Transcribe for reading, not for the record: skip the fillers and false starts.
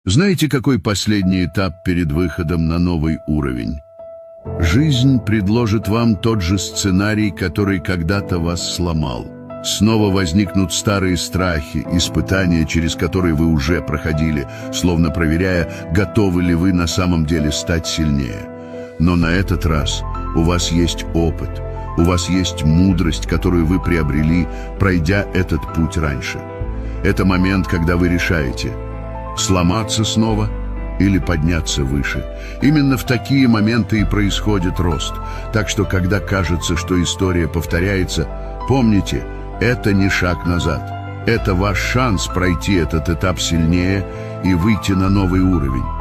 Знаете, какой последний этап перед выходом на новый уровень? Жизнь предложит вам тот же сценарий, который когда-то вас сломал. Снова возникнут старые страхи, испытания, через которые вы уже проходили, словно проверяя, готовы ли вы на самом деле стать сильнее. Но на этот раз у вас есть опыт, у вас есть мудрость, которую вы приобрели, пройдя этот путь раньше. Это момент, когда вы решаете, сломаться снова или подняться выше. Именно в такие моменты и происходит рост. Так что, когда кажется, что история повторяется, помните, это не шаг назад. Это ваш шанс пройти этот этап сильнее и выйти на новый уровень.